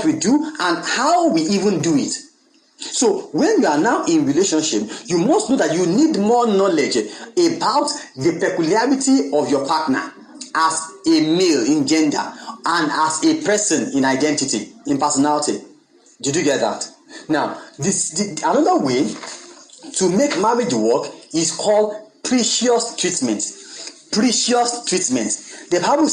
what we do and how we even do it. So when you are now in relationship, you must know that you need more knowledge about the peculiarity of your partner as a male in gender and as a person in identity, in personality. Did you get that? Now, another way to make marriage work is called precious treatment. Precious treatment. The Bible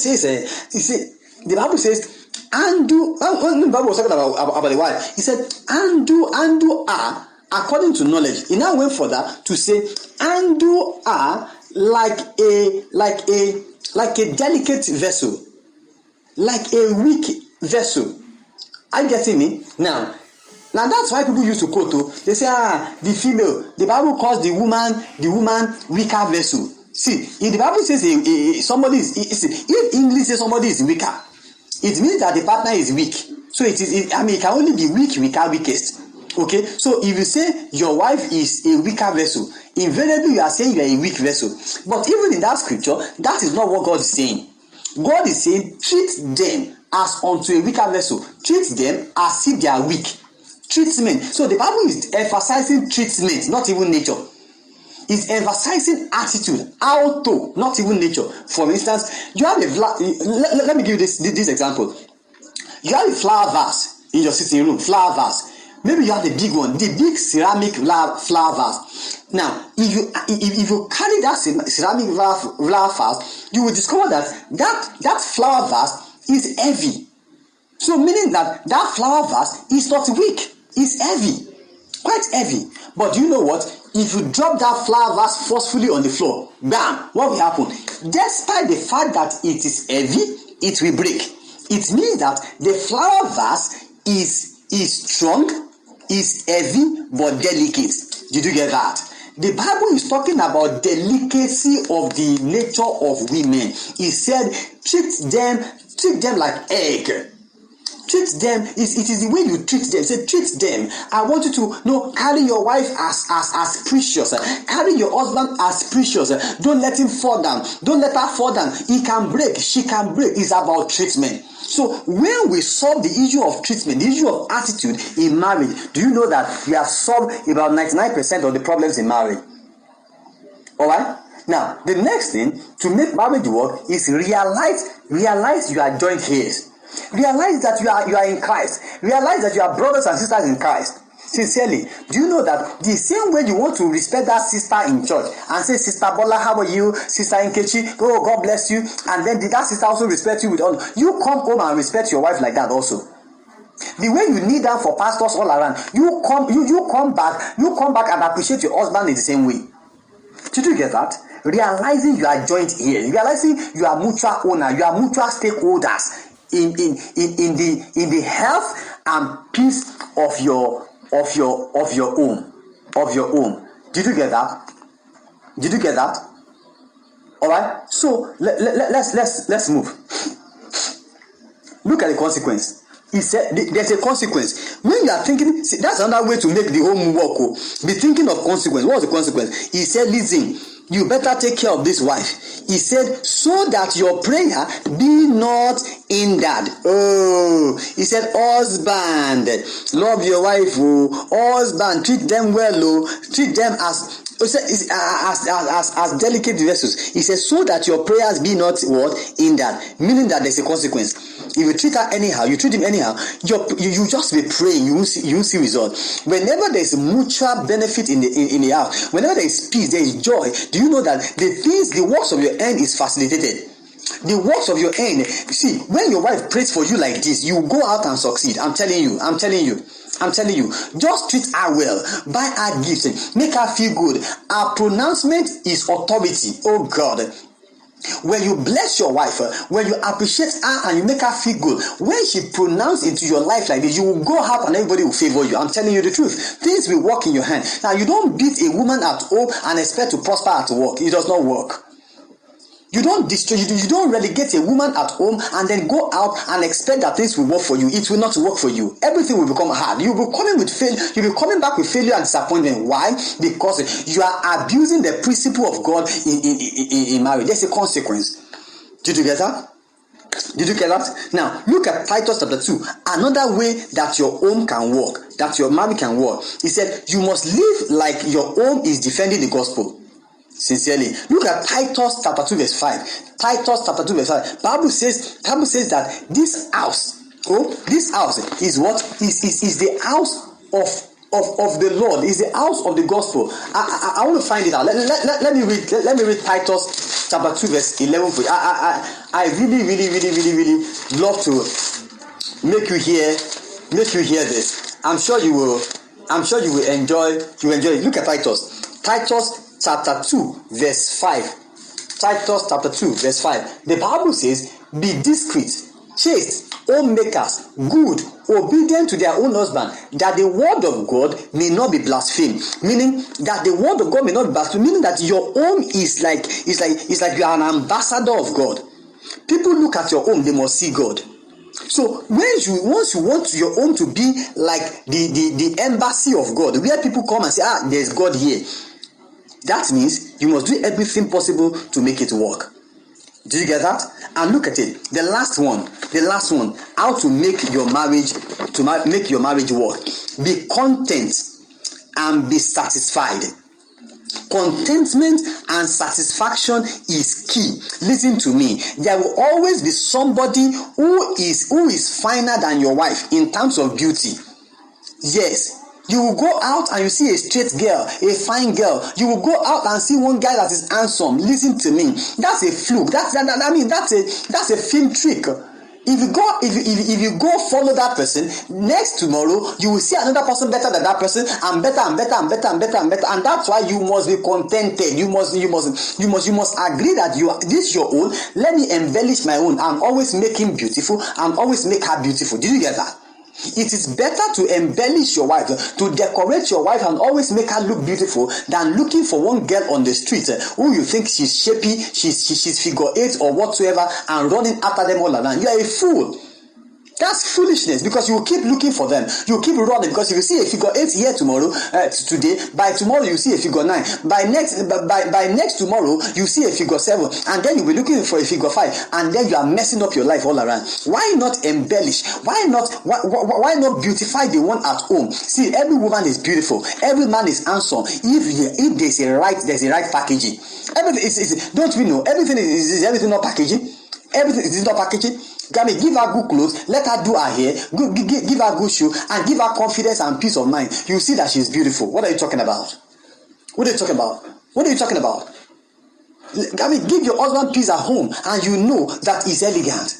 says, and do, when the Bible was talking about the wife, he said, and do are according to knowledge. He now went further to say, and do are like a delicate vessel, like a weak vessel. Are you getting me? Now that's why people used to quote. They say, the female. The Bible calls the woman weaker vessel. See, if the Bible says somebody is, if English says somebody is weaker, it means that the partner is weak. So it can only be weak, weaker, weakest. Okay, so if you say your wife is a weaker vessel, invariably you are saying you are a weak vessel. But even in that scripture, that is not what God is saying. God is saying, treat them as unto a weaker vessel. Treat them as if they are weak. Treatment. So the Bible is emphasizing treatment, not even nature. It's emphasizing attitude, auto, not even nature. For instance, you have let me give you this example. You have a flower vase in your sitting room, flower vase. Maybe you have the big one, the big ceramic flower vase. Now, if you carry that ceramic flower vase, you will discover that flower vase is heavy. So meaning that flower vase is not weak, it's heavy, quite heavy. But you know what? If you drop that flower vase forcefully on the floor, bam, what will happen? Despite the fact that it is heavy, it will break. It means that the flower vase is strong, is heavy, but delicate. Did you get that? The Bible is talking about delicacy of the nature of women. It said, treat them like egg. Treat them, it is the way you treat them. Say, treat them. I want you to carry your wife as precious. Carry your husband as precious. Don't let him fall down. Don't let her fall down. He can break. She can break. It's about treatment. So when we solve the issue of treatment, the issue of attitude in marriage, do you know that we have solved about 99% of the problems in marriage? Alright? Now, the next thing to make marriage work is realize you are joint heirs. Realize that you are in Christ. Realize that you are brothers and sisters in Christ. Sincerely, do you know that the same way you want to respect that sister in church and say, Sister Bola, how are you? Sister Nkechi, oh, God bless you. And then did that sister also respect you with honor? You come home and respect your wife like that also. The way you need that for pastors all around, you come back and appreciate your husband in the same way. Did you get that? Realizing you are joint here, realizing you are mutual owner, you are mutual stakeholders in the health and peace of your home. Did you get that? All right. So let's move. Look at the consequence. He said there's a consequence. When you are thinking, see, that's another way to make the home work. Be thinking of consequence. What was the consequence? He said, listen, you better take care of this wife. He said, so that your prayer be not hindered. Oh, he said, husband, love your wife. Oh, husband, treat them well. Oh, treat them as delicate vessels. He says, so that your prayers be not what? Hindered. Meaning that there's a consequence. If you treat her anyhow, you treat him anyhow, you just be praying, you won't see results. Whenever there is mutual benefit in the house, whenever there is peace, there is joy, do you know that the works of your hand is facilitated? The works of your hand. You see, when your wife prays for you like this, you go out and succeed. I'm telling you. Just treat her well. Buy her gifts. Make her feel good. Her pronouncement is authority. Oh God. When you bless your wife, when you appreciate her and you make her feel good, when she pronounces into your life like this, you will go out and everybody will favor you. I'm telling you the truth. Things will work in your hand. Now, you don't beat a woman at home and expect to prosper at work. It does not work. You don't relegate a woman at home and then go out and expect that things will work for you. It will not work for you. Everything will become hard. You'll be coming with failure. You'll be coming back with failure and disappointment. Why? Because you are abusing the principle of God in marriage. There's a consequence. Did you get that? Did you get that? Now, look at Titus chapter 2. Another way that your home can work, that your marriage can work. He said, you must live like your home is defending the gospel. Sincerely. Look at Titus chapter 2 verse 5. Titus chapter 2 verse 5. Bible says that this house is what? Is the house of the Lord, is the house of the gospel. I want to find it out. Let me read Titus chapter 2 verse 11 for you. I really love to make you hear this. I'm sure you will enjoy it. Look at Titus chapter 2 verse 5. Titus chapter 2 verse 5. The Bible says, be discreet, chaste, homemakers, good, obedient to their own husband, that the word of God may not be blasphemed. Meaning that the word of God may not be blasphemed. Meaning that your home is like you are an ambassador of God. People look at your home, they must see God. So once you want your home to be like the embassy of God, where people come and say, there's God here, that means you must do everything possible to make it work. Do you get that? And look at it. The last one, how to make your marriage work. Be content and be satisfied. Contentment and satisfaction is key. Listen to me. There will always be somebody who is finer than your wife in terms of beauty. Yes. You will go out and you see a straight girl, a fine girl. You will go out and see one guy that is handsome. Listen to me. That's a fluke. That's a film trick. If you go follow that person, next tomorrow you will see another person better than that person, and better and better and better and better and better. And that's why you must be contented. You must agree that this is your own. Let me embellish my own and always make him beautiful and always make her beautiful. Did you get that? It is better to embellish your wife, to decorate your wife and always make her look beautiful, than looking for one girl on the street who you think she's shapy, she's figure eight or whatsoever, and running after them all around. You are a fool. That's foolishness, because you will keep looking for them. You keep running, because if you see a figure 8 here tomorrow, today, by tomorrow you see a figure 9. By next tomorrow you see a figure 7, and then you'll be looking for a figure 5, and then you are messing up your life all around. Why not embellish? Why not beautify the one at home? See, every woman is beautiful. Every man is handsome. If there's a right packaging. Everything is don't we know? Everything is everything not packaging. Everything is not packaging. Give her good clothes, let her do her hair, give her good shoe, and give her confidence and peace of mind. You see that she's beautiful. What are you talking about? What are you talking about? Give your husband peace at home, and you know that he's elegant.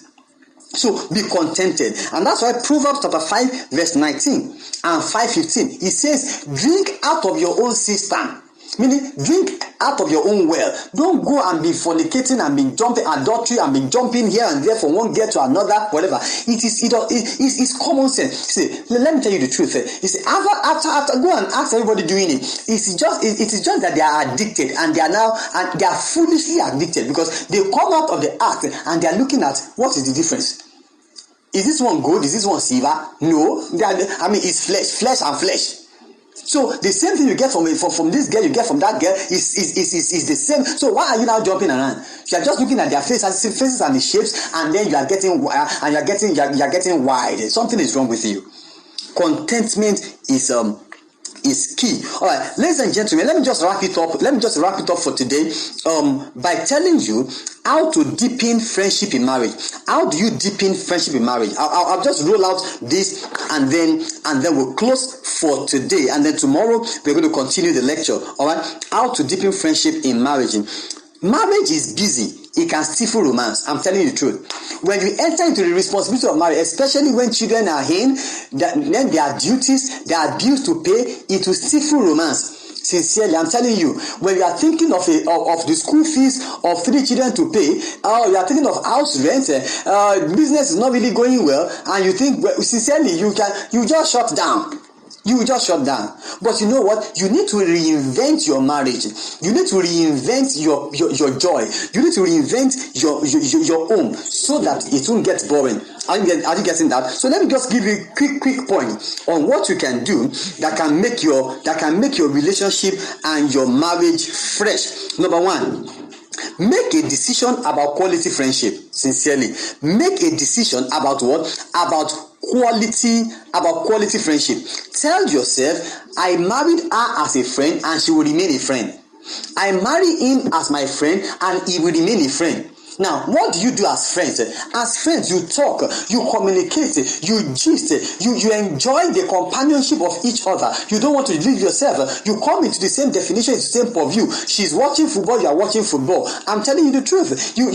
So be contented. And that's why Proverbs chapter 5 verse 19 and 5:15, it says, drink out of your own cistern. Meaning, drink out of your own well. Don't go and be fornicating and be jumping adultery and be jumping here and there from one girl to another, whatever. It's common sense. See, let me tell you the truth. You see, after go and ask everybody doing it. It is just that they are addicted, and they are foolishly addicted, because they come out of the act and they are looking at what is the difference. Is this one gold? Is this one silver? No, it's flesh and flesh. So the same thing you get from this girl, you get from that girl is the same. So why are you now jumping around? You are just looking at their faces and the shapes, and then you are getting wide. Something is wrong with you. Contentment is key. All right, ladies and gentlemen, let me just wrap it up for today by telling you how to deepen friendship in marriage. How do you deepen friendship in marriage? I'll just roll out this, and then we'll close for today, and then tomorrow we're going to continue the lecture. All right, how to deepen friendship in marriage. Marriage is busy. It can stifle romance. I'm telling you the truth. When you enter into the responsibility of marriage, especially when children are in, then there are duties, there are bills to pay, it will stifle romance. Sincerely, I'm telling you, when you are thinking of the school fees of 3 children to pay, or you are thinking of house rent, business is not really going well, and you think, sincerely, you just shut down. You will just shut down. But you know what? You need to reinvent your marriage. You need to reinvent your joy. You need to reinvent your home, so that it won't get boring. Are you getting that? So let me just give you a quick point on what you can do that can make your relationship and your marriage fresh. Number 1, Make a decision about quality friendship. Sincerely, make a decision about what? About quality friendship. Tell yourself, I married her as a friend and she will remain a friend. I marry him as my friend and he will remain a friend. Now, what do you do as friends? As friends, you talk, you communicate, you gist, you enjoy the companionship of each other. You don't want to leave yourself. You come into the same definition, the same purview. She's watching football, you are watching football. I'm telling you the truth. You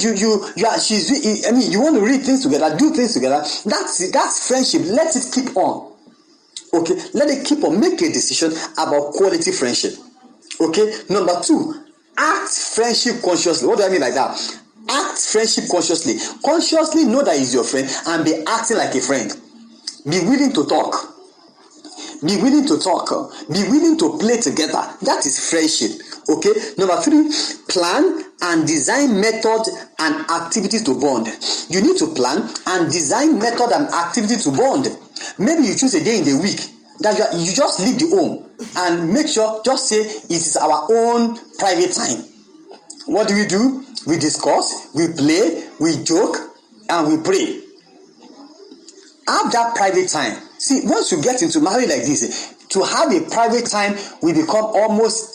want to read things together, do things together. That's friendship. Let it keep on. Okay, let it keep on. Make a decision about quality friendship. Okay, number 2, act friendship consciously. What do I mean like that? Act friendship consciously. Consciously know that he's your friend and be acting like a friend. Be willing to talk. Be willing to talk. Be willing to play together. That is friendship. Okay. Number 3, plan and design method and activities to bond. You need to plan and design method and activity to bond. Maybe you choose a day in the week that you just leave the home and make sure, just say it is our own private time. What do? We discuss, we play, we joke, and we pray. Have that private time. See, once you get into marriage like this, to have a private time will become almost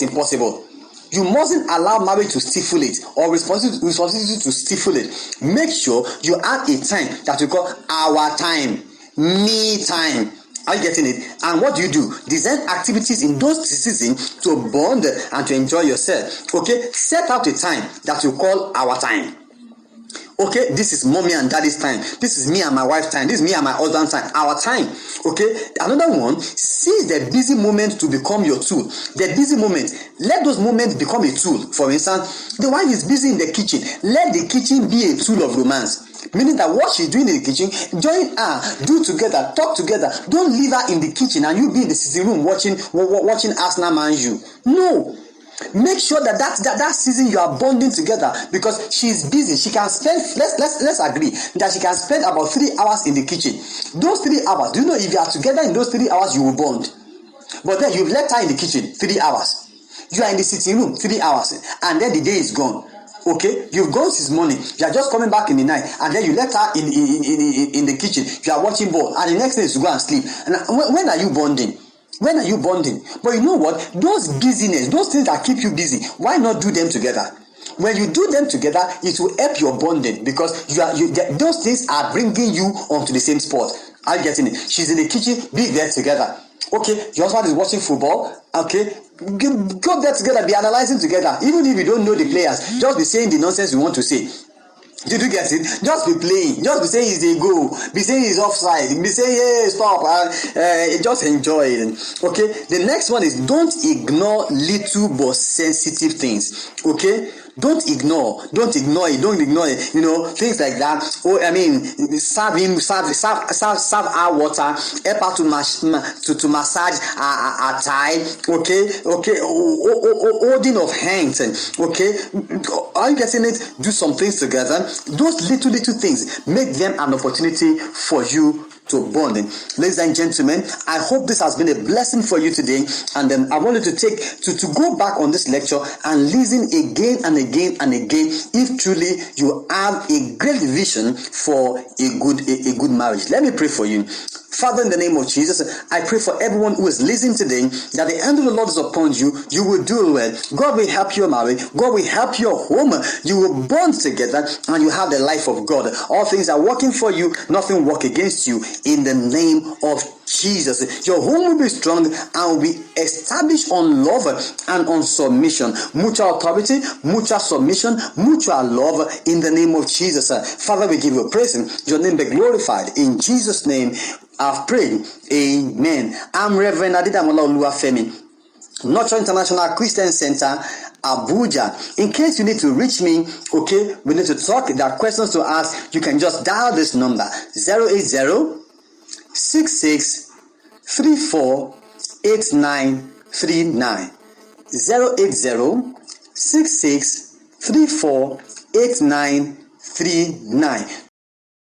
impossible. You mustn't allow marriage to stifle it or responsibility to stifle it. Make sure you have a time that we call our time, me time. Are you getting it? And what do? Design activities in those seasons to bond and to enjoy yourself. Okay, set out a time that you call our time. Okay, this is mommy and daddy's time. This is me and my wife's time. This is me and my husband's time. Our time. Okay, another one, seize the busy moment to become your tool. The busy moment, let those moments become a tool. For instance, the wife is busy in the kitchen. Let the kitchen be a tool of romance. Meaning that what she's doing in the kitchen, join her, do together, talk together. Don't leave her in the kitchen and you be in the sitting room watching Arsenal Man U. No. Make sure that season you are bonding together, because she's busy. She can spend, let's agree that she can spend about 3 hours in the kitchen. Those 3 hours, do you know, if you are together in those 3 hours, you will bond. But then you've left her in the kitchen 3 hours. You are in the sitting room 3 hours, and then the day is gone. Okay, you've gone since morning, you are just coming back in the night, and then you left her in the kitchen. You are watching ball, and the next thing is to go and sleep. And when are you bonding? When are you bonding? But you know what? Those busyness, those things that keep you busy, why not do them together? When you do them together, it will help your bonding, because those things are bringing you onto the same spot. Are you getting it? She's in the kitchen, be there together. Okay, your husband is watching football. Okay, go there together, be analyzing together. Even if you don't know the players, just be saying the nonsense you want to say. Did you get it? Just be playing. Just be saying it's a goal. Be saying it's offside. Be saying, hey, stop. Just enjoy it. Okay. The next one is, don't ignore little but sensitive things. Okay. Don't ignore it. Don't ignore it. You know, things like that. Oh, I mean, serve her water. Help her to massage her thigh. Okay. Holding of hands. Okay. Are you getting it? Do some things together. Those little things, make them an opportunity for you to bond. Ladies and gentlemen, I hope this has been a blessing for you today, and then I want you to go back on this lecture and listen again and again and again, if truly you have a great vision for a good marriage. Let me pray for you. Father, in the name of Jesus, I pray for everyone who is listening today, that the hand of the Lord is upon you. You will do well. God will help your marriage. God will help your home. You will bond together, and you have the life of God. All things are working for you. Nothing work against you. In the name of Jesus, your home will be strong and will be established on love and on submission. Mutual authority, mutual submission, mutual love, in the name of Jesus. Father, we give you praise. Your name be glorified. In Jesus' name, I've prayed. Amen. I'm Reverend Adedamola Oluwafemi, Nurture International Christian Center, Abuja. In case you need to reach me, okay, we need to talk, there are questions to ask, you can just dial this number 080-6634-8939. 080-6634-8939.